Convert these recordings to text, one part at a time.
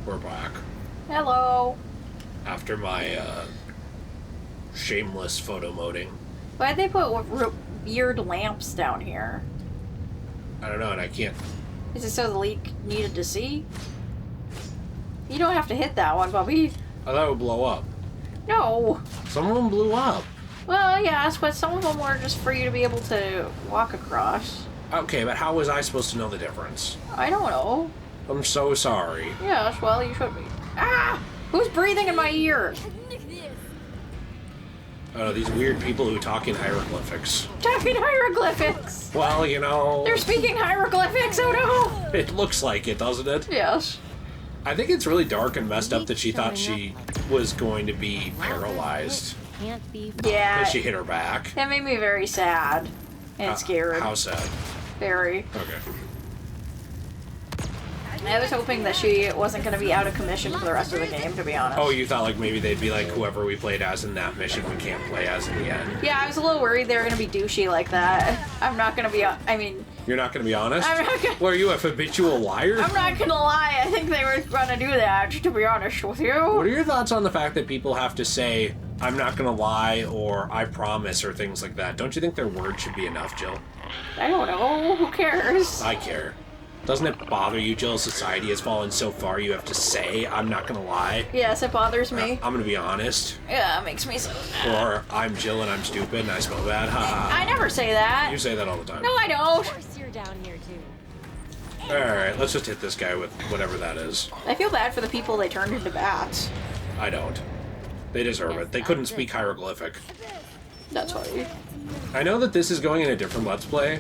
We're back. Hello. After my, shameless photo moding. Why'd they put weird lamps down here? I don't know, and I can't... Is it so the leak needed to see? You don't have to hit that one, Bubby. I thought it would blow up. No. Some of them blew up. Well, yes, but some of them were just for you to be able to walk across. Okay, but how was I supposed to know the difference? I don't know. I'm so sorry. Yes, well, you should be. Ah! Who's breathing in my ear? Oh, these weird people who talk in hieroglyphics. Talking hieroglyphics! Well, you know... They're speaking hieroglyphics, oh no! It looks like it, doesn't it? Yes. I think it's really dark and messed up that she thought she was going to be paralyzed. Yeah. Because she hit her back. That made me very sad. And scared. How sad? Very. Okay. I was hoping that she wasn't going to be out of commission for the rest of the game, to be honest. Oh, you thought like maybe they'd be like whoever we played as in that mission we can't play as in the end? Yeah, I was a little worried they were going to be douchey like that. I'm not going to be, I mean... You're not going to be honest? I'm not gonna... Well, are you a habitual liar? I'm not going to lie, I think they were going to do that, to be honest with you. What are your thoughts on the fact that people have to say, I'm not going to lie, or I promise, or things like that? Don't you think their word should be enough, Jill? I don't know, who cares? I care. Doesn't it bother you, Jill? Society has fallen so far you have to say, I'm not gonna lie. Yes, it bothers me. I'm gonna be honest. Yeah, it makes me so mad. Or, I'm Jill and I'm stupid and I smell bad. I never say that. You say that all the time. No, I don't. Of course you're down here too. Alright, let's just hit this guy with whatever that is. I feel bad for the people they turned into bats. I don't. They deserve it. They couldn't speak hieroglyphic. That's funny. I know that this is going in a different Let's Play,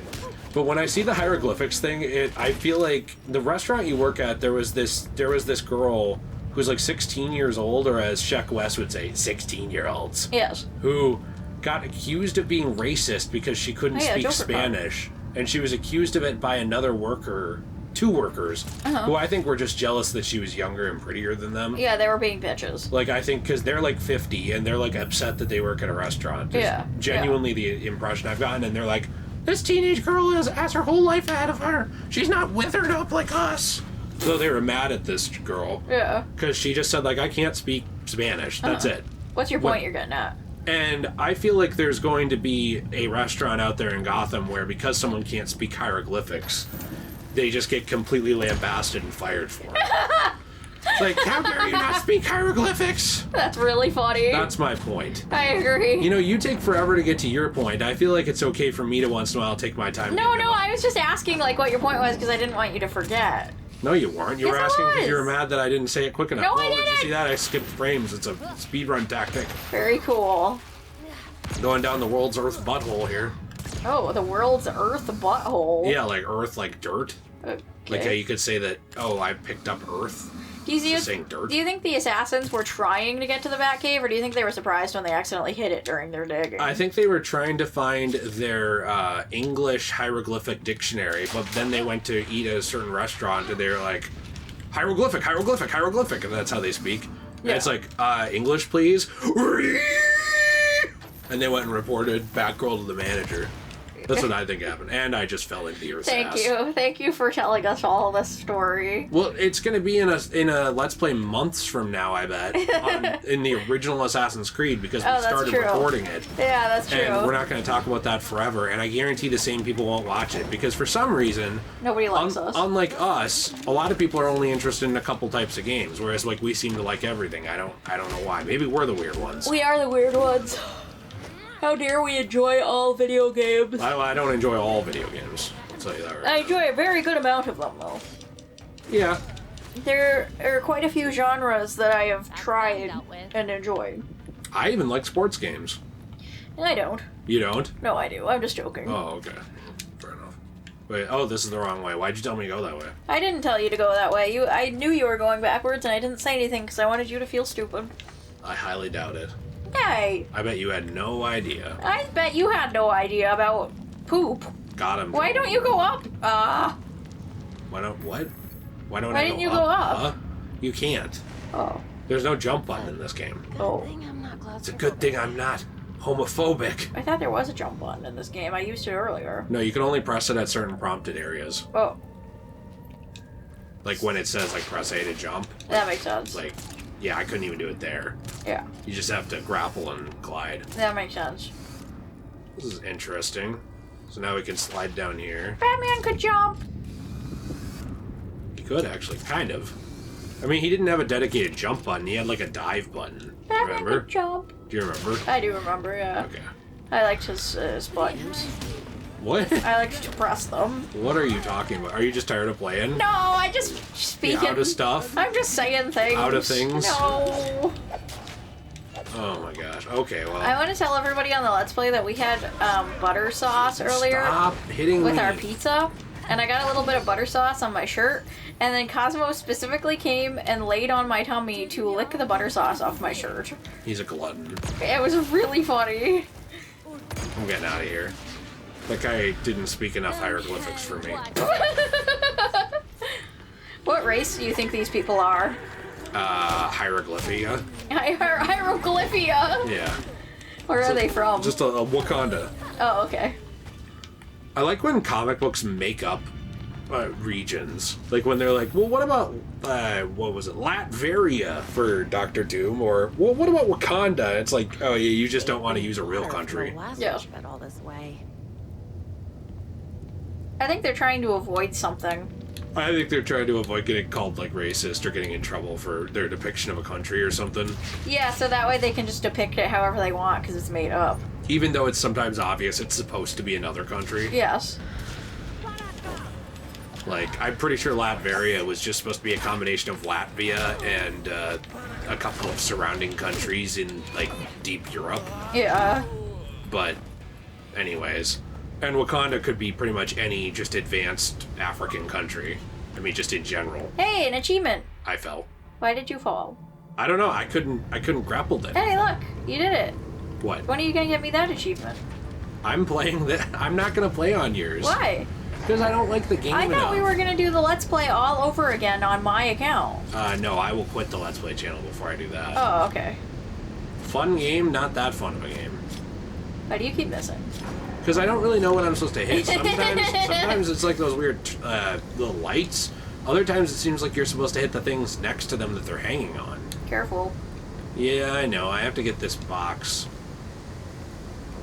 but when I see the hieroglyphics thing, I feel like the restaurant you work at, there was this girl who's like 16 years old, or as Sheck West would say, 16-year-olds. Yes. Who got accused of being racist because she couldn't speak Joker Spanish. And she was accused of it by another worker, two workers, who I think were just jealous that she was younger and prettier than them. Yeah, they were being bitches. Like, I think, because they're like 50, and they're like upset that they work at a restaurant. Yeah. Genuinely the impression I've gotten, and they're like, this teenage girl has her whole life ahead of her. She's not withered up like us. So they were mad at this girl. Yeah. Because she just said, like, I can't speak Spanish. That's it. What's your point you're getting at? And I feel like there's going to be a restaurant out there in Gotham where, because someone can't speak hieroglyphics, they just get completely lambasted and fired for it. Like, how dare you not speak hieroglyphics? That's really funny. That's my point. I agree. You know, you take forever to get to your point. I feel like it's okay for me to once in a while take my time. No, I was just asking, like, what your point was, because I didn't want you to forget. No, you weren't. You Yes, were I asking because was. you were mad that I didn't say it quick enough. No, I Did you didn't. see that? I skipped frames. It's a speedrun tactic. Very cool. Going down the world's Earth butthole here. Oh, the world's Earth butthole. Yeah, like Earth, like dirt. Okay. Like how you could say that, oh, I picked up Earth. Do you Just saying dirt. Do you think the assassins were trying to get to the Batcave, or do you think they were surprised when they accidentally hit it during their digging? I think they were trying to find their English hieroglyphic dictionary, but then they went to eat at a certain restaurant and they were like, hieroglyphic, hieroglyphic, hieroglyphic, and that's how they speak. Yeah. And it's like, English, please. And they went and reported Batgirl to the manager. That's what I think happened. And I just fell into the Earth's ass. Thank you for telling us all this story. Well, it's going to be in a Let's Play months from now, I bet, in the original Assassin's Creed, because we started recording it. Yeah, that's true. And we're not going to talk about that forever, and I guarantee the same people won't watch it, because for some reason... Nobody likes us. Unlike us, a lot of people are only interested in a couple types of games, whereas like we seem to like everything. I don't know why. Maybe we're the weird ones. We are the weird ones. How dare we enjoy all video games? I don't enjoy all video games. I'll tell you that right I now. enjoy a very good amount of them, though. Yeah. There are quite a few genres that I have tried and enjoyed. I even like sports games. I don't. You don't? No, I do. I'm just joking. Oh, okay. Fair enough. Wait, oh, this is the wrong way. Why'd you tell me to go that way? I didn't tell you to go that way. I knew you were going backwards, and I didn't say anything because I wanted you to feel stupid. I highly doubt it. Hey, I bet you had no idea. I bet you had no idea about poop. Got him. Why don't you go up? Why don't what? Why don't Why I didn't go you up? go up? You can't. Oh. There's no jump button in this game. Oh. It's a good thing I'm not homophobic. I thought there was a jump button in this game. I used it earlier. No, you can only press it at certain prompted areas. Oh. Like when it says like press A to jump. That makes sense. Like, yeah, I couldn't even do it there. Yeah. You just have to grapple and glide. That makes sense. This is interesting. So now we can slide down here. Batman could jump. He could actually, kind of. I mean, he didn't have a dedicated jump button. He had like a dive button. Batman Remember? could jump. Do you remember? I do remember, yeah. Okay. I liked his buttons. What? I liked to press them. What are you talking about? Are you just tired of playing? No, I just speaking. Out of stuff? I'm just saying things. Out of things? No. Oh my gosh. Okay, well. I want to tell everybody on the Let's Play that we had butter sauce earlier Stop hitting with me. our pizza, and I got a little bit of butter sauce on my shirt, and then Cosmo specifically came and laid on my tummy to lick the butter sauce off my shirt. He's a glutton. It was really funny. I'm getting out of here. That guy didn't speak enough hieroglyphics for me. What race do you think these people are? Hieroglyphia. Hieroglyphia. Yeah. Where are they from? Just a Wakanda. Oh, okay. I like when comic books make up regions. Like when they're like, well, what about, what was it, Latveria for Doctor Doom? Or, well, what about Wakanda? It's like, oh yeah, you just don't want to use a real country. Yeah. All this way. I think they're trying to avoid something. I think they're trying to avoid getting called like racist or getting in trouble for their depiction of a country or something. Yeah, so that way they can just depict it however they want because it's made up. Even though it's sometimes obvious it's supposed to be another country. Yes. Like, I'm pretty sure Latveria was just supposed to be a combination of Latvia and a couple of surrounding countries in, like, deep Europe. Yeah. But, anyways. And Wakanda could be pretty much any just advanced African country. I mean, just in general. Hey, an achievement. I fell. Why did you fall? I don't know. I couldn't grapple then. Hey, look. You did it. What? When are you going to get me that achievement? I'm playing that. I'm not going to play on yours. Why? Because I don't like the game I thought enough. we were going to do the Let's Play all over again on my account. No, I will quit the Let's Play channel before I do that. Oh, okay. Fun game, not that fun of a game. Why do you keep missing? Because I don't really know what I'm supposed to hit. Sometimes it's like those weird little lights. Other times it seems like you're supposed to hit the things next to them that they're hanging on. Careful. Yeah, I know. I have to get this box.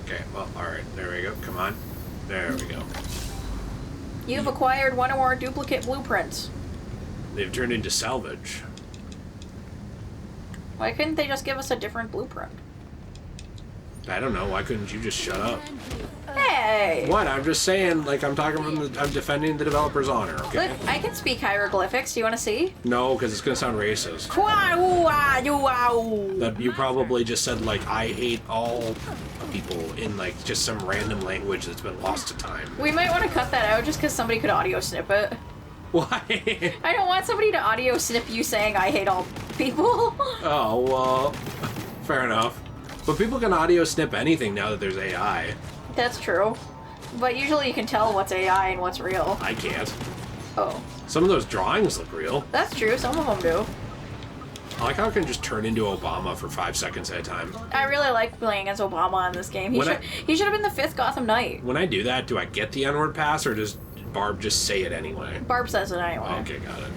Okay, well, alright. There we go. Come on. There we go. You've acquired one or more duplicate blueprints. They've turned into salvage. Why couldn't they just give us a different blueprint? I don't know. Why couldn't you just shut up? Hey! What? I'm just saying, like, I'm defending the developer's honor, okay? Look, I can speak hieroglyphics. Do you want to see? No, because it's going to sound racist. That you probably just said, like, I hate all people in, like, just some random language that's been lost to time. We might want to cut that out just because somebody could audio snip it. Why? I don't want somebody to audio snip you saying I hate all people. Oh, well, fair enough. But people can audio snip anything now that there's AI. That's true. But usually you can tell what's AI and what's real. I can't. Oh. Some of those drawings look real. That's true. Some of them do. I like how it can just turn into Obama for 5 seconds at a time. I really like playing as Obama in this game. He should have been the 5th Gotham Knight. When I do that, do I get the N-word pass, or does Barb just say it anyway? Barb says it anyway. Okay, got it.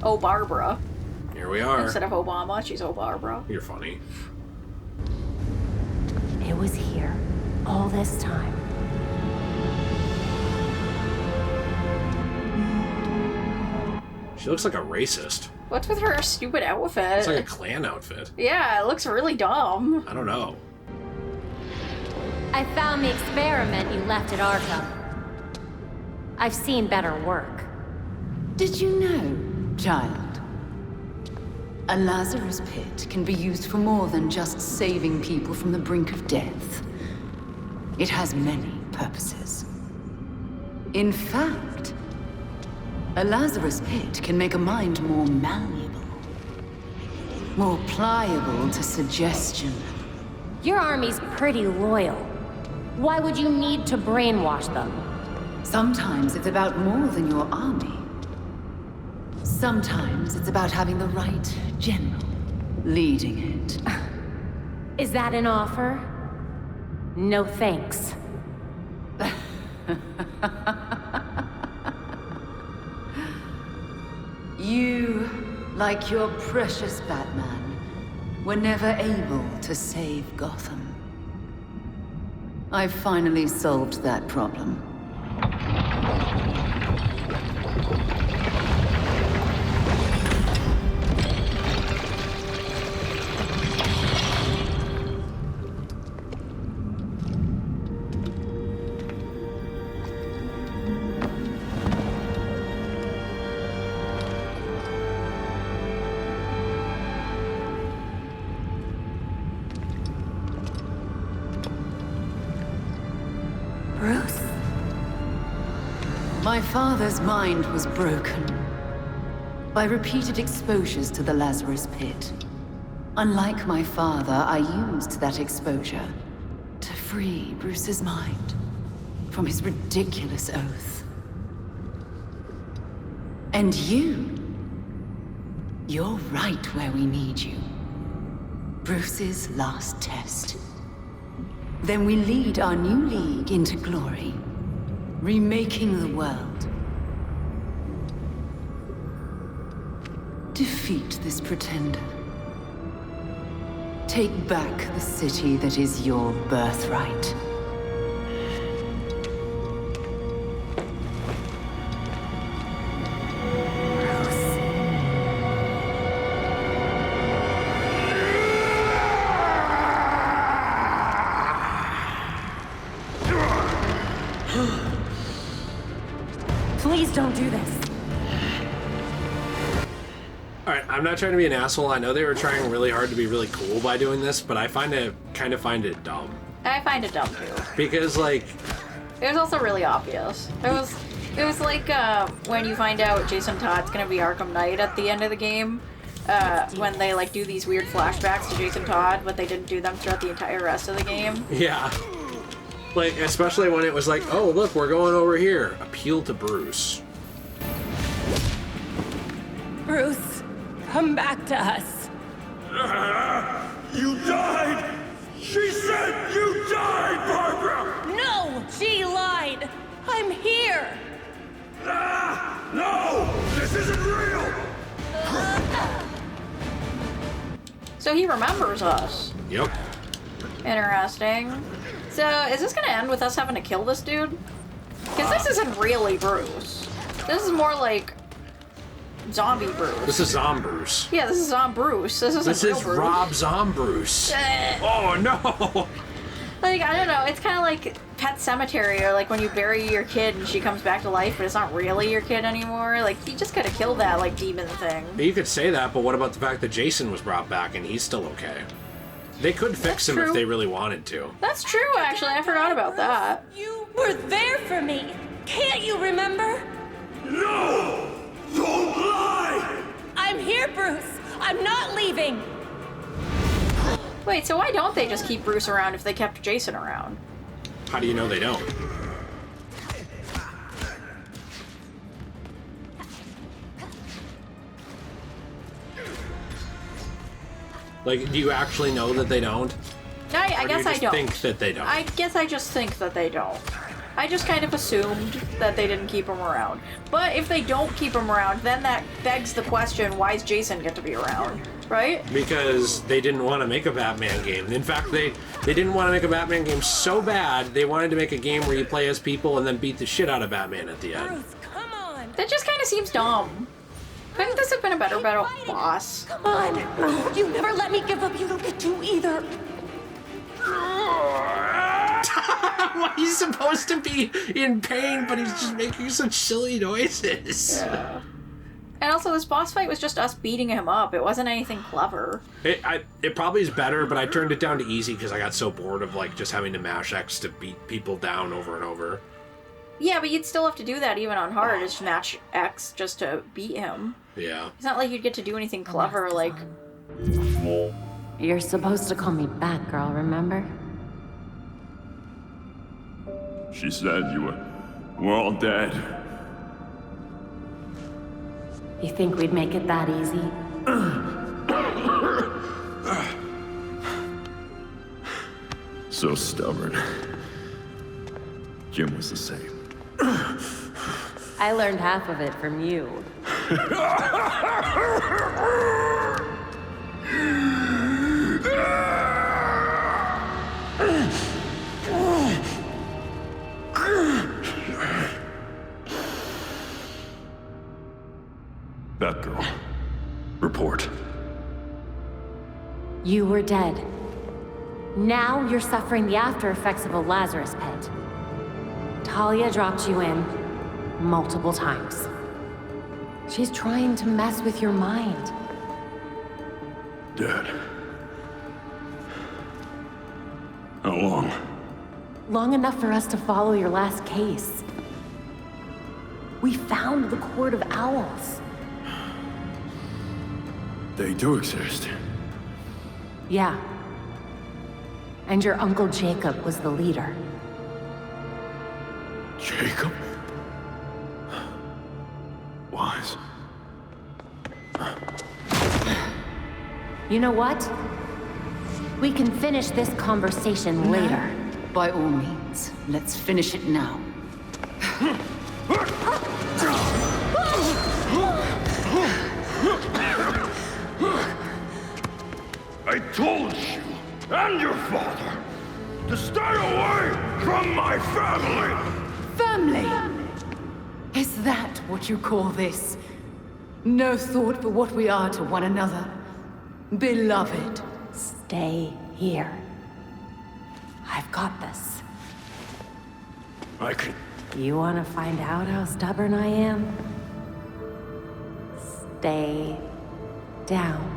Oh, Barbara. Here we are. Instead of Obama, she's Oh, Barbara. You're funny. It was here all this time. She looks like a racist. What's with her stupid outfit? It's like a Klan outfit. Yeah, it looks really dumb. I don't know. I found the experiment you left at Arkham. I've seen better work. Did you know, child? A Lazarus pit can be used for more than just saving people from the brink of death. It has many purposes. In fact, a Lazarus pit can make a mind more malleable, more pliable to suggestion. Your army's pretty loyal. Why would you need to brainwash them? Sometimes it's about more than your army. Sometimes it's about having the right general leading it. Is that an offer? No thanks. You, like your precious Batman, were never able to save Gotham. I've finally solved that problem. Bruce? My father's mind was broken by repeated exposures to the Lazarus Pit. Unlike my father, I used that exposure to free Bruce's mind from his ridiculous oath. And you're right where we need you. Bruce's last test. Then we lead our new league into glory, remaking the world. Defeat this pretender. Take back the city that is your birthright. Please don't do this. Alright, I'm not trying to be an asshole. I know they were trying really hard to be really cool by doing this, but I kind of find it dumb. I find it dumb too. Because, like... It was also really obvious. It was like when you find out Jason Todd's gonna be Arkham Knight at the end of the game. When they like do these weird flashbacks to Jason Todd, but they didn't do them throughout the entire rest of the game. Yeah. Like, especially when it was like, oh, look, we're going over here. Appeal to Bruce. Bruce, come back to us. You died! She said you died, Barbara! No, she lied. I'm here. No! This isn't real! So he remembers us. Yep. Interesting. So, is this gonna end with us having to kill this dude? Because this isn't really Bruce. This is more like zombie Bruce. This is Zombruce. Yeah, this is Bruce. This isn't This real is Bruce. Rob Zombruce. Oh, no! Like, I don't know, it's kind of like Pet Cemetery, or like when you bury your kid and she comes back to life, but it's not really your kid anymore. Like, you just gotta kill that, like, demon thing. You could say that, but what about the fact that Jason was brought back and he's still okay? They could fix That's him true. if they really wanted to. That's true, actually. I forgot about that. You were there for me. Can't you remember? No! Don't lie! I'm here, Bruce. I'm not leaving. Wait, so why don't they just keep Bruce around if they kept Jason around? How do you know they don't? Like, do you actually know that they don't? I Or guess do you I just don't. think that they don't? I guess I just think that they don't. I just kind of assumed that they didn't keep him around. But if they don't keep him around, then that begs the question, why does Jason get to be around? Right? Because they didn't want to make a Batman game. In fact, they didn't want to make a Batman game so bad, they wanted to make a game where you play as people and then beat the shit out of Batman at the end. Bruce, come on. That just kind of seems dumb. Couldn't this have been a better boss? Come on. You never let me give up. You don't get to either. Why he's supposed to be in pain, but he's just making such silly noises. Yeah. And also, this boss fight was just us beating him up. It wasn't anything clever. It probably is better, but I turned it down to easy because I got so bored of like just having to mash X to beat people down over and over. Yeah, but you'd still have to do that even on hard, is match X just to beat him. Yeah. It's not like you'd get to do anything clever, like... You're supposed to call me Batgirl, remember? She said we're all dead. You think we'd make it that easy? So stubborn. Jim was the same. I learned half of it from you. Batgirl, report. You were dead. Now you're suffering the after effects of a Lazarus pit. Talia dropped you in multiple times. She's trying to mess with your mind. Dead. How long? Long enough for us to follow your last case. We found the Court of Owls. They do exist. Yeah. And your Uncle Jacob was the leader. Jacob? Wise. You know what? We can finish this conversation later. By all means, let's finish it now. I told you and your father to stay away from my family! Family! Is that what you call this? No thought for what we are to one another? Beloved. Stay here. I've got this. I can... You want to find out how stubborn I am? Stay down.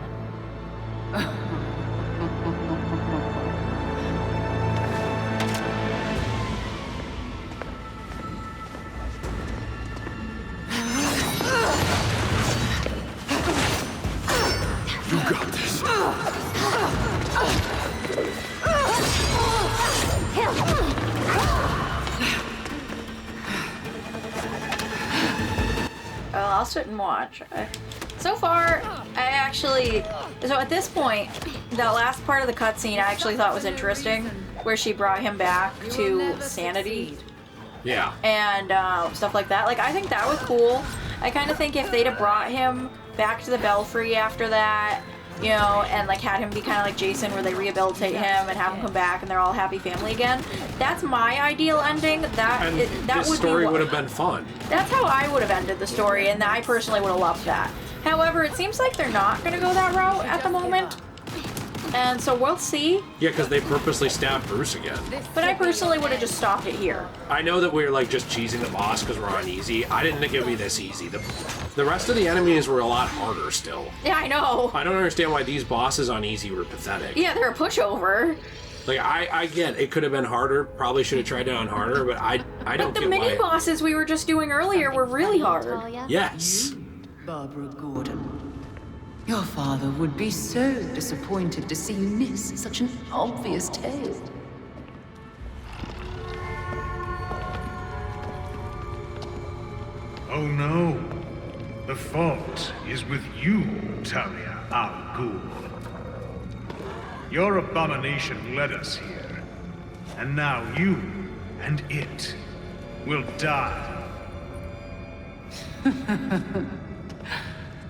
You got this. Well, I'll sit and watch. So far, so at this point, that last part of the cutscene I actually thought was interesting, where she brought him back to sanity Yeah. and stuff like that. Like, I think that was cool. I kind of think if they'd have brought him back to the Belfry after that, you know, and like had him be kind of like Jason, where they rehabilitate him and have him come back and they're all a happy family again. That's my ideal ending. That This would story be would have been fun. That's how I would have ended the story, and I personally would have loved that. However, it seems like they're not going to go that route at the moment, and so we'll see. Yeah, because they purposely stabbed Bruce again. But I personally would have just stopped it here. I know that we're like just cheesing the boss because we're on easy. I didn't think it would be this easy. The rest of the enemies were a lot harder still. Yeah, I know. I don't understand why these bosses on easy were pathetic. Yeah, they're a pushover. Like, I get it could have been harder. Probably should have tried it on harder, but I don't But the get mini why. bosses we were just doing earlier were really hard. Yes. Barbara Gordon. Your father would be so disappointed to see you miss such an obvious tale. Oh no. The fault is with you, Talia al Ghul. Your abomination led us here. And now you and it will die.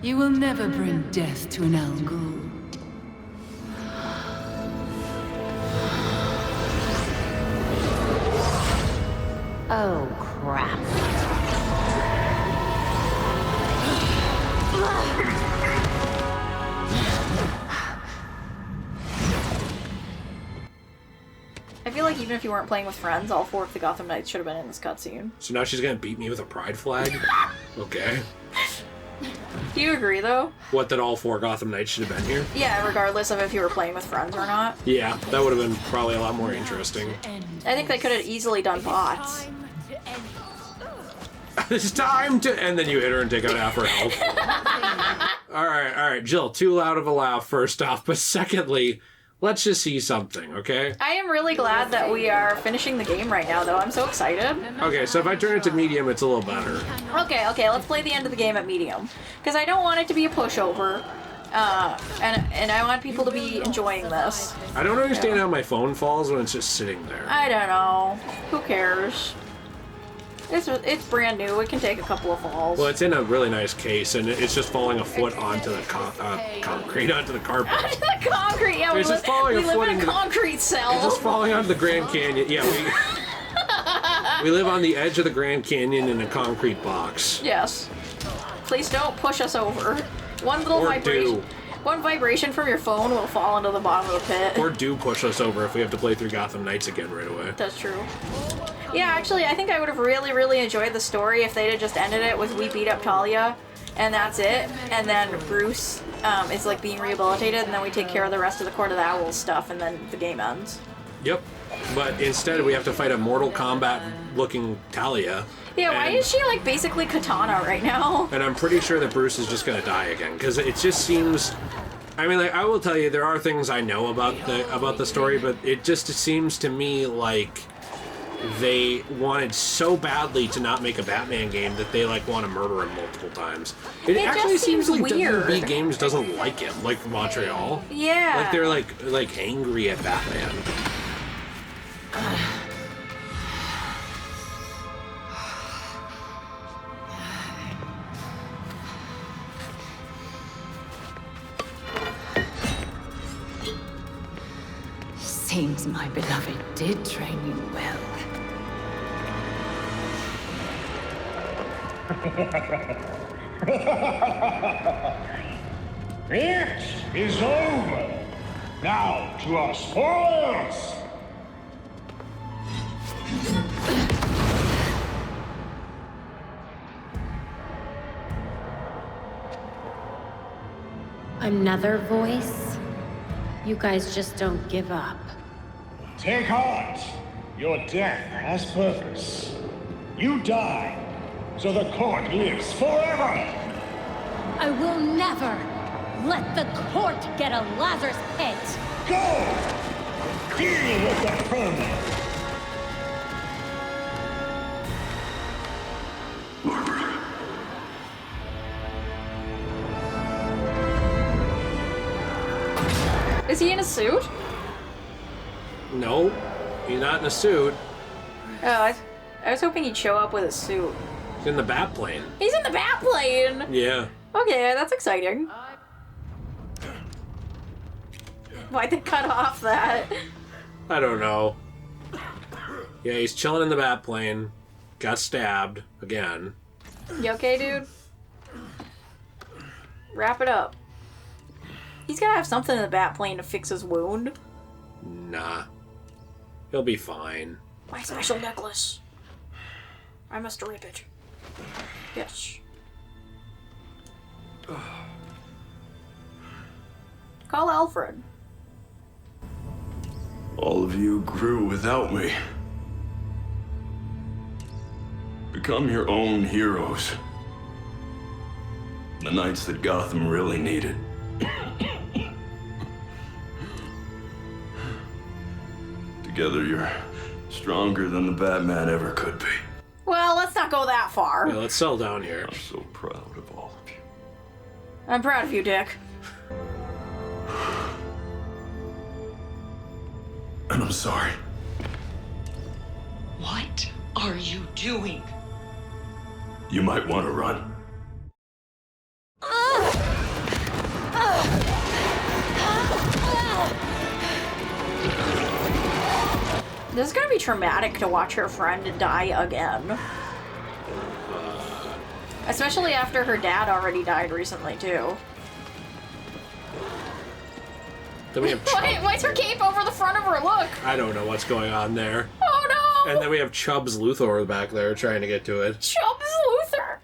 You will never bring death to an Al Ghul. Oh, crap. I feel like even if you weren't playing with friends, all 4 of the Gotham Knights should have been in this cutscene. So now she's gonna beat me with a pride flag? Okay. Do you agree, though? What, that all 4 Gotham Knights should have been here? Yeah, regardless of if you were playing with friends or not. Yeah, that would have been probably a lot more interesting. I think they could have easily done bots. It's time to... And then you hit her and take out half her health. All right, Jill, too loud of a laugh first off, but secondly, let's just see something, okay? I am really glad that we are finishing the game right now, though. I'm so excited. Okay, so if I turn it to medium, it's a little better. Okay, let's play the end of the game at medium. Because I don't want it to be a pushover. And I want people to be enjoying this. I don't understand how my phone falls when it's just sitting there. I don't know. Who cares? It's brand new. It can take a couple of falls. Well, it's in a really nice case, and it's just falling a foot onto the concrete, onto the carpet. Onto the concrete. Yeah, It's just falling we a live foot in a into the- concrete cell. It's just falling onto the Grand Canyon. Yeah, we live on the edge of the Grand Canyon in a concrete box. Yes. Please don't push us over. One little Or vibration. do. One vibration from your phone will fall into the bottom of the pit. Or do push us over if we have to play through Gotham Knights again right away. That's true. Yeah, actually, I think I would have really, really enjoyed the story if they'd have just ended it with we beat up Talia, and that's it. And then Bruce is like being rehabilitated, and then we take care of the rest of the Court of the Owls stuff, and then the game ends. Yep. But instead, we have to fight a Mortal Kombat-looking Talia. Yeah, why and- is she like basically Katana right now? And I'm pretty sure that Bruce is just gonna die again, because it just seems. I mean, like, I will tell you, there are things I know about the story, but it just seems to me like they wanted so badly to not make a Batman game that they like want to murder him multiple times. It It actually just seems seems like weird. WB Games doesn't like him, like Montreal. Yeah. Like they're like angry at Batman. Seems my beloved did train you well. It is over. Now to our spoils. Another voice? You guys just don't give up. Take heart. Your death has purpose. You die, so the court lives forever. I will never let the court get a Lazarus pit. Go! Deal with the vermin. Is he in a suit? No, he's not in a suit. Oh, I was hoping he'd show up with a suit. He's in the Batplane. He's in the Batplane! Yeah. Okay, that's exciting. Why'd they cut off that? I don't know. Yeah, he's chilling in the Batplane. Got stabbed again. You okay, dude? Wrap it up. He's gotta have something in the Batplane to fix his wound. Nah. He'll be fine. My special necklace. I must rip it. Yes. Call Alfred. All of you grew without me. Become your own heroes. The knights that Gotham really needed. Together, you're stronger than the Batman ever could be. Well, let's not go that far. Yeah, let's settle down here. I'm so proud of all of you. I'm proud of you, Dick. And I'm sorry. What are you doing? You might want to run. This is gonna be traumatic to watch her friend die again. Especially after her dad already died recently, too. Then we have Why's her cape over the front of her? Look! I don't know what's going on there. Oh no! And then we have Chubbs Luthor back there trying to get to it. Chubbs Luther!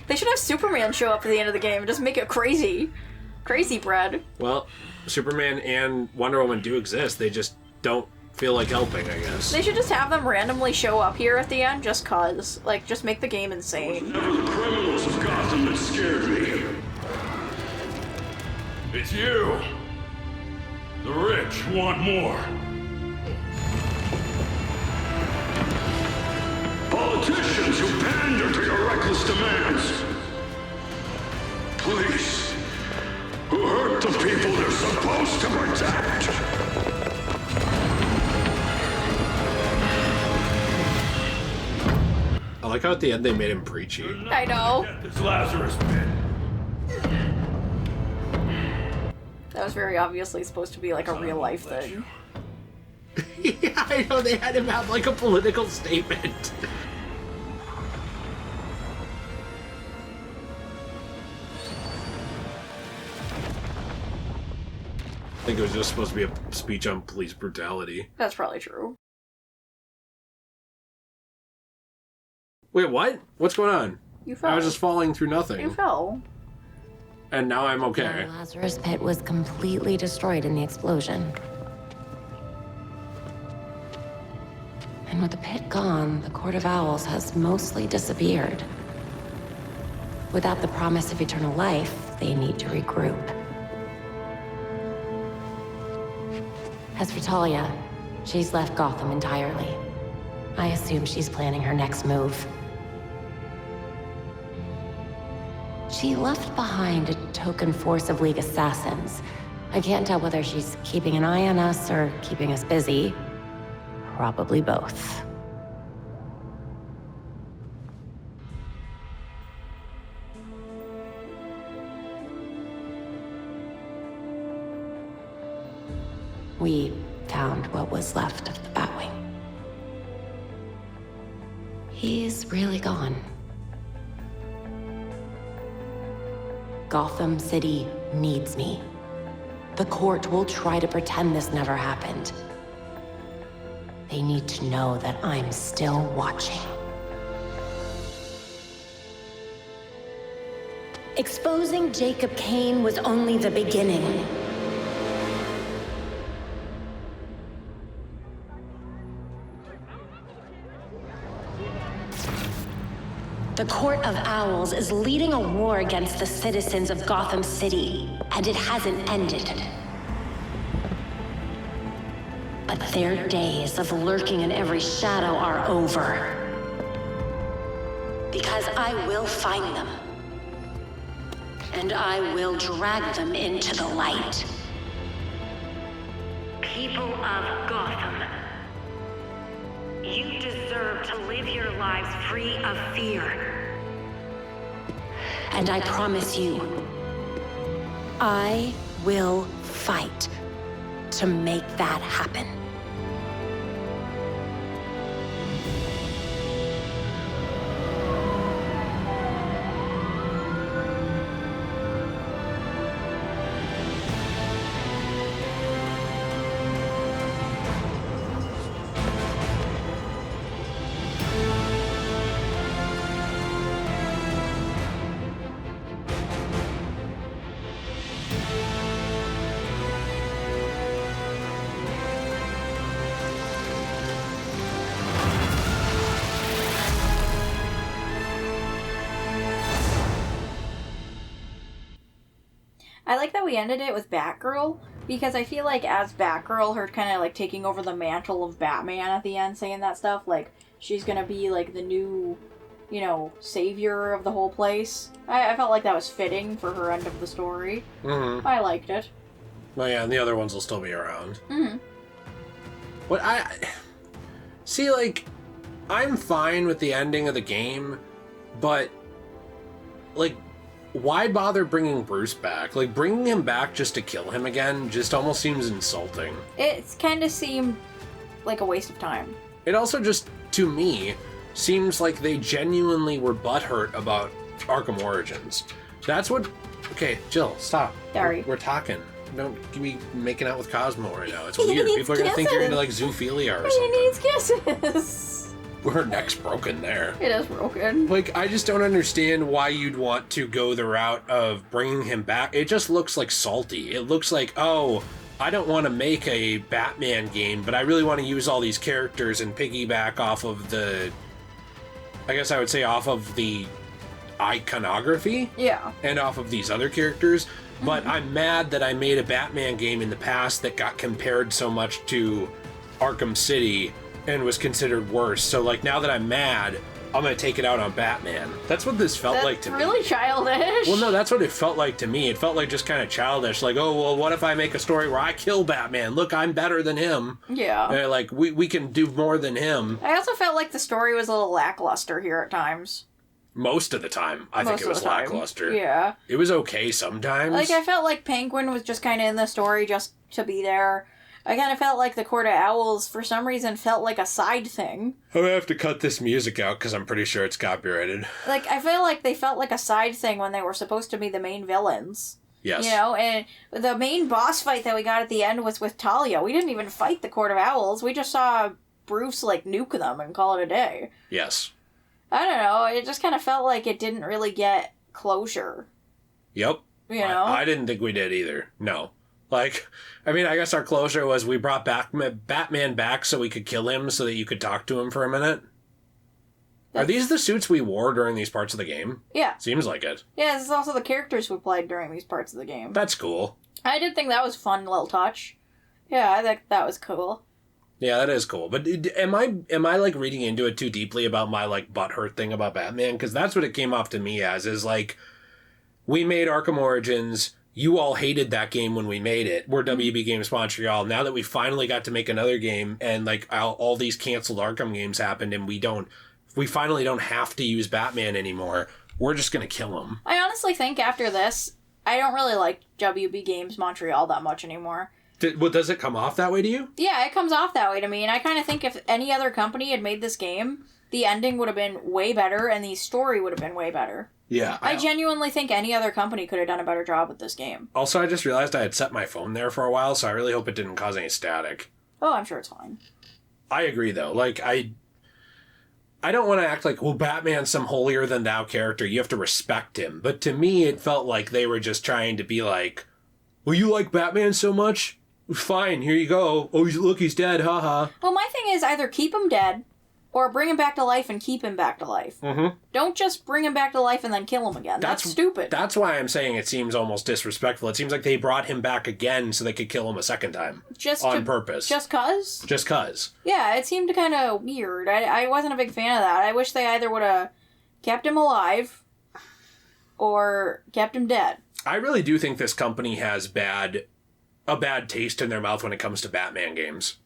They should have Superman show up at the end of the game and just make it crazy. Crazy bread. Well, Superman and Wonder Woman do exist. They just don't feel like helping, I guess. They should just have them randomly show up here at the end just cause. Like, just make the game insane. Never the criminals of Gotham that scared me. It's you. The rich want more. Politicians who pander to your reckless demands. Police who hurt the people they're supposed to protect. like how at the end they made him preachy. I know. This Lazarus pit. That was very obviously supposed to be like a real life thing. Yeah, I know, they had him have like a political statement. I think it was just supposed to be a speech on police brutality. That's probably true. Wait, what? What's going on? You fell. I was just falling through nothing. You fell. And now I'm okay. The Lazarus pit was completely destroyed in the explosion. And with the pit gone, the Court of Owls has mostly disappeared. Without the promise of eternal life, they need to regroup. As for Talia, she's left Gotham entirely. I assume she's planning her next move. She left behind a token force of League assassins. I can't tell whether she's keeping an eye on us or keeping us busy. Probably both. We found what was left of the Batwing. He's really gone. Gotham City needs me. The court will try to pretend this never happened. They need to know that I'm still watching. Exposing Jacob Kane was only the beginning. The Court of Owls is leading a war against the citizens of Gotham City, and it hasn't ended. But their days of lurking in every shadow are over. Because I will find them. And I will drag them into the light. People of Gotham, you deserve to live your lives free of fear. And I promise you, I will fight to make that happen. I like that we ended it with Batgirl, because I feel like as Batgirl, her kind of like taking over the mantle of Batman at the end, saying that stuff, like she's gonna be like the new, you know, savior of the whole place. I felt like that was fitting for her end of the story. Mm-hmm. I liked it. Well, yeah, and the other ones will still be around. Mm-hmm. What I... See, like, I'm fine with the ending of the game, but, like, why bother bringing Bruce back? Like, bringing him back just to kill him again just almost seems insulting. It kind of seemed like a waste of time. It also just, to me, seems like they genuinely were butthurt about Arkham Origins. That's what... Okay, Jill, stop. Sorry. We're talking. Don't be making out with Cosmo right now. It's weird. People are gonna think you're into, like, zoophilia or something. He needs kisses. Her neck's broken there. It is broken. Like, I just don't understand why you'd want to go the route of bringing him back. It just looks like salty. It looks like, oh, I don't want to make a Batman game, but I really want to use all these characters and piggyback off of the... I guess I would say off of the iconography. Yeah. And off of these other characters. But I'm mad that I made a Batman game in the past that got compared so much to Arkham City and was considered worse. So, like, now that I'm mad, I'm gonna take it out on Batman. That's what this felt like to me. That's really childish. Well, no, that's what it felt like to me. It felt like just kind of childish. Like, oh, well, what if I make a story where I kill Batman? Look, I'm better than him. Yeah. Like, we can do more than him. I also felt like the story was a little lackluster here at times. Most of the time, I think it was lackluster. Yeah. It was okay sometimes. Like, I felt like Penguin was just kind of in the story just to be there. I kind of felt like the Court of Owls, for some reason, felt like a side thing. I'm gonna have to cut this music out because I'm pretty sure it's copyrighted. Like, I feel like they felt like a side thing when they were supposed to be the main villains. Yes. You know, and the main boss fight that we got at the end was with Talia. We didn't even fight the Court of Owls. We just saw Bruce, like, nuke them and call it a day. Yes. I don't know. It just kind of felt like it didn't really get closure. Yep. You know? I didn't think we did either. No. Like, I mean, I guess our closure was we brought Batman back so we could kill him so that you could talk to him for a minute. Are these the suits we wore during these parts of the game? Yeah. Seems like it. Yeah, this is also the characters we played during these parts of the game. That's cool. I did think that was a fun little touch. Yeah, I think that was cool. Yeah, that is cool. But am I like reading into it too deeply about my like butthurt thing about Batman? Because that's what it came off to me as, is like, we made Arkham Origins. You all hated that game when we made it. We're WB Games Montreal. Now that we finally got to make another game, and like all these canceled Arkham games happened, and we finally don't have to use Batman anymore. We're just gonna kill him. I honestly think after this, I don't really like WB Games Montreal that much anymore. Does it come off that way to you? Yeah, it comes off that way to me, and I kind of think if any other company had made this game, the ending would have been way better, and the story would have been way better. Yeah. I genuinely think any other company could have done a better job with this game. Also, I just realized I had set my phone there for a while, so I really hope it didn't cause any static. Oh, I'm sure it's fine. I agree, though. Like, I don't want to act like, well, Batman's some holier-than-thou character. You have to respect him. But to me, it felt like they were just trying to be like, well, you like Batman so much? Fine, here you go. Oh, look, he's dead, haha. Well, my thing is either keep him dead, or bring him back to life and keep him back to life. Mm-hmm. Don't just bring him back to life and then kill him again. That's stupid. That's why I'm saying it seems almost disrespectful. It seems like they brought him back again so they could kill him a second time. On purpose. Just cuz? Just cuz. Yeah, it seemed kind of weird. I wasn't a big fan of that. I wish they either would have kept him alive or kept him dead. I really do think this company has a bad taste in their mouth when it comes to Batman games.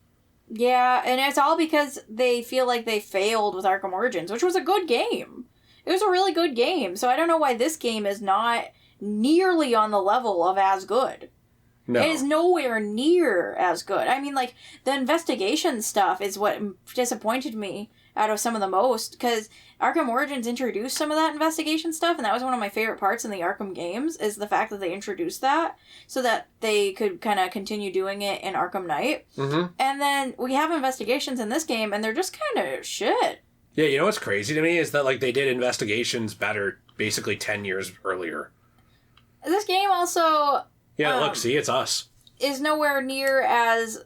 Yeah, and it's all because they feel like they failed with Arkham Origins, which was a good game. It was a really good game, so I don't know why this game is not nearly on the level of as good. No. It is nowhere near as good. I mean, like, the investigation stuff is what disappointed me out of some of the most, because Arkham Origins introduced some of that investigation stuff, and that was one of my favorite parts in the Arkham games, is the fact that they introduced that, so that they could kind of continue doing it in Arkham Knight. Mm-hmm. And then we have investigations in this game, and they're just kind of shit. Yeah, you know what's crazy to me is that, like, they did investigations better basically 10 years earlier. This game also... Yeah, look, see, it's us. Is nowhere near as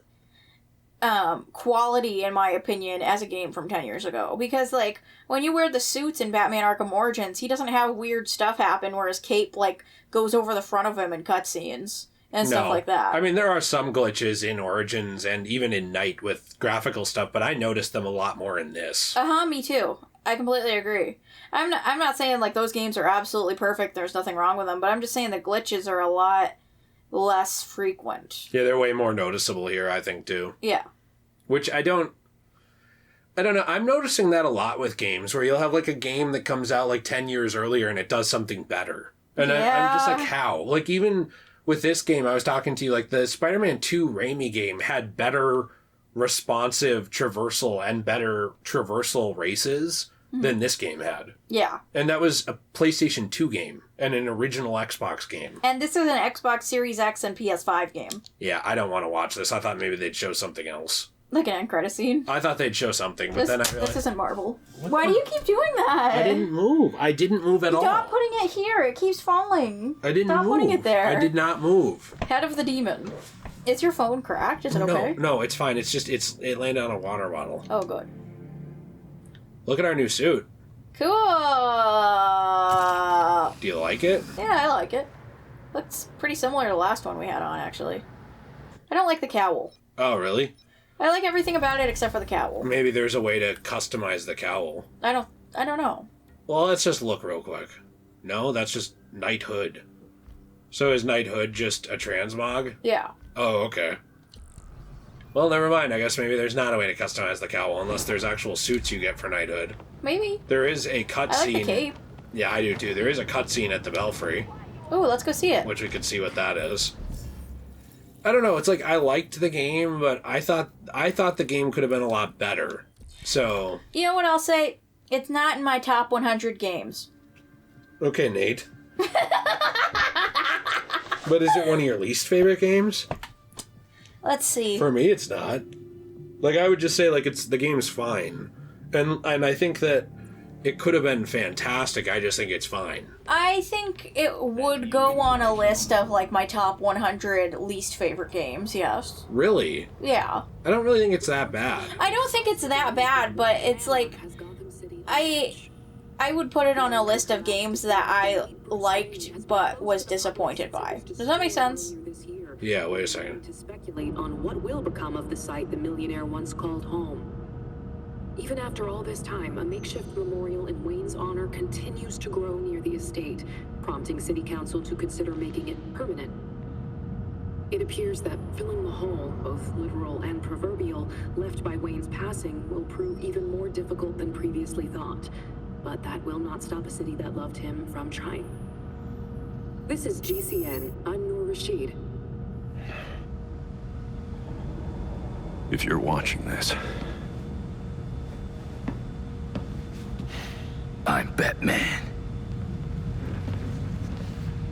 quality, in my opinion, as a game from 10 years ago. Because, like, when you wear the suits in Batman Arkham Origins, he doesn't have weird stuff happen where his cape, like, goes over the front of him in cutscenes and stuff like that. I mean, there are some glitches in Origins and even in Night with graphical stuff, but I noticed them a lot more in this. Me too. I completely agree. I'm not saying, like, those games are absolutely perfect, there's nothing wrong with them, but I'm just saying the glitches are a lot less frequent. Yeah, they're way more noticeable here, I think, too. Yeah. Which I don't know. I'm noticing that a lot with games, where you'll have, like, a game that comes out, like, 10 years earlier and it does something better. And I'm just like, how? Like, even with this game, I was talking to you, like, the Spider-Man 2 Raimi game had better responsive traversal and better traversal races than this game had. Yeah. And that was a PlayStation 2 game and an original Xbox game. And this is an Xbox Series X and PS5 game. Yeah, I don't want to watch this. I thought maybe they'd show something else. Like an end credit scene. I thought they'd show something, but then I realized... This isn't Marvel. Why do you keep doing that? I didn't move. I didn't move at all. Stop putting it here. It keeps falling. I didn't Stop move. putting it there. I did not move. Head of the demon. Is your phone cracked? Is it okay? No, it's fine. It's just, it landed on a water bottle. Oh, good. Look at our new suit. Cool. Do you like it? Yeah, I like it. Looks pretty similar to the last one we had on, actually. I don't like the cowl. Oh, really? I like everything about it except for the cowl. Maybe there's a way to customize the cowl. I don't I don't know. Well, let's just look real quick. No, that's just knighthood. So is knighthood just a transmog? Yeah. Oh, okay. Well, never mind. I guess maybe there's not a way to customize the cowl unless there's actual suits you get for knighthood. Maybe. There is a cutscene. I like the cape. Yeah, I do too. There is a cutscene at the Belfry. Oh, let's go see it. Which we could see what that is. I don't know. It's like I liked the game, but I thought the game could have been a lot better. So. You know what I'll say? It's not in my top 100 games. Okay, Nate. But is it one of your least favorite games? Let's see. For me, it's not. Like, I would just say, like, the game's fine. And I think that it could have been fantastic. I just think it's fine. I think it would go on a list of, like, my top 100 least favorite games, yes. Really? Yeah. I don't really think it's that bad. I don't think it's that bad, but it's like... I would put it on a list of games that I liked but was disappointed by. Does that make sense? Yeah, wait a second. To speculate on what will become of the site the millionaire once called home. Even after all this time, a makeshift memorial in Wayne's honor continues to grow near the estate, prompting City Council to consider making it permanent. It appears that filling the hole, both literal and proverbial, left by Wayne's passing will prove even more difficult than previously thought. But that will not stop a city that loved him from trying. This is GCN. I'm Noor Rashid. If you're watching this, I'm Batman.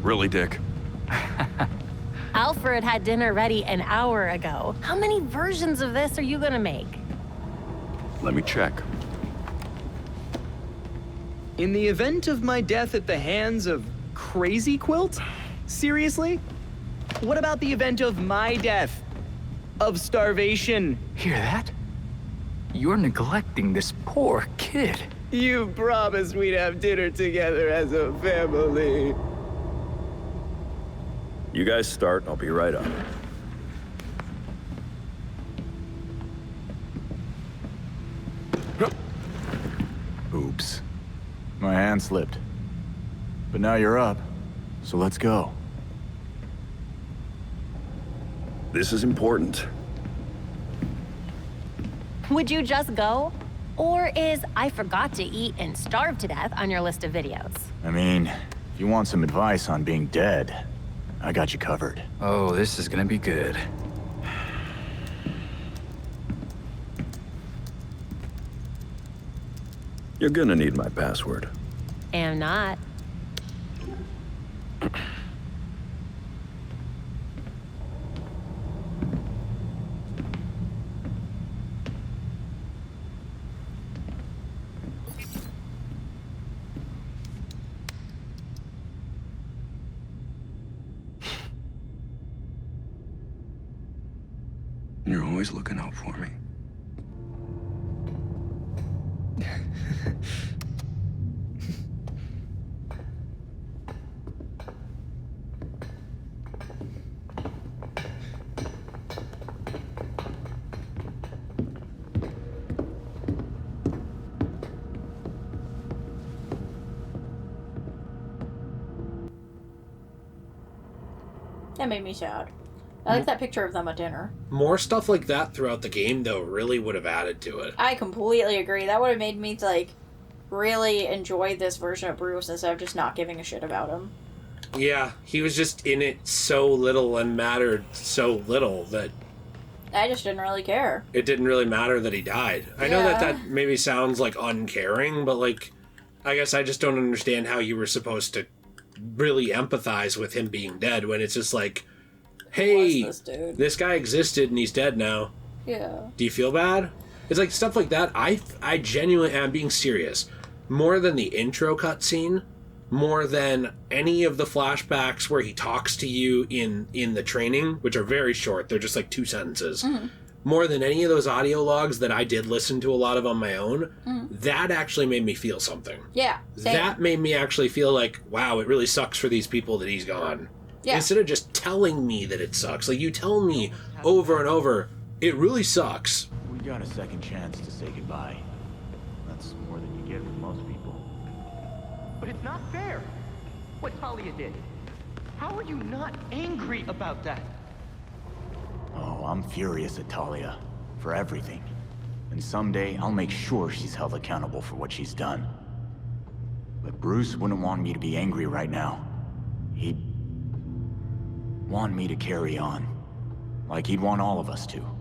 Really, Dick? Alfred had dinner ready an hour ago. How many versions of this are you gonna make? Let me check. In the event of my death at the hands of Crazy Quilt? Seriously? What about the event of my death? Of starvation? Hear that? You're neglecting this poor kid. You promised we'd have dinner together as a family. You guys start, I'll be right up. Oops. My hand slipped. But now you're up, so let's go. This is important. Would you just go? Or is I forgot to eat and starve to death on your list of videos? I mean, if you want some advice on being dead, I got you covered. Oh, this is gonna be good. You're gonna need my password. Am not. You're always looking out for me. That made me sad. I like that picture of them at dinner. More stuff like that throughout the game, though, really would have added to it. I completely agree. That would have made me, like, really enjoy this version of Bruce instead of just not giving a shit about him. Yeah, he was just in it so little and mattered so little that... I just didn't really care. It didn't really matter that he died. I know that maybe sounds, like, uncaring, but, like, I guess I just don't understand how you were supposed to really empathize with him being dead when it's just like... Hey, this guy existed and he's dead now. Yeah. Do you feel bad? It's like stuff like that. I genuinely am being serious. More than the intro cutscene, more than any of the flashbacks where he talks to you in the training, which are very short. They're just like 2 sentences. Mm-hmm. More than any of those audio logs that I did listen to a lot of on my own, that actually made me feel something. Yeah. Same. That made me actually feel like, wow, it really sucks for these people that he's gone. Yeah. Instead of just telling me that it sucks. Like, you tell me over and over, it really sucks. We got a second chance to say goodbye. That's more than you get with most people. But it's not fair. What Talia did. How are you not angry about that? Oh, I'm furious at Talia. For everything. And someday, I'll make sure she's held accountable for what she's done. But Bruce wouldn't want me to be angry right now. He'd want me to carry on. Like he'd want all of us to.